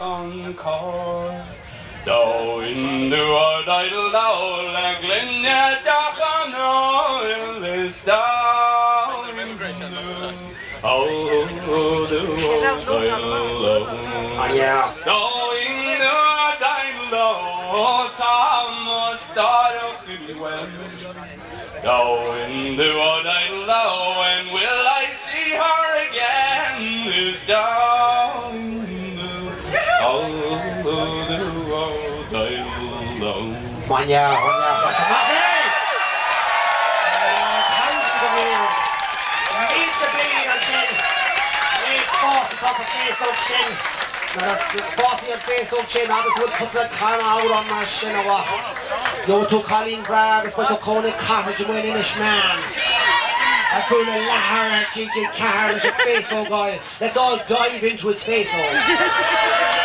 on core. Down to our idle down, and Glenna Dachan oil is down. Oh, the Yeah. Going to our idle Thomas started well. Going to our idle and will I see her again? Is down. Manya, what's the matter? Thousands of years. Each a bleeding on chin. Eight boss across the face of chin. Bossy on face of chin. Others would put a can out on my shin or what? You took Colleen Bragg, but took Colin Cottage and Inish man. I put a lahar, GG Carr, and face, oh guy. Let's all dive into his face, oh.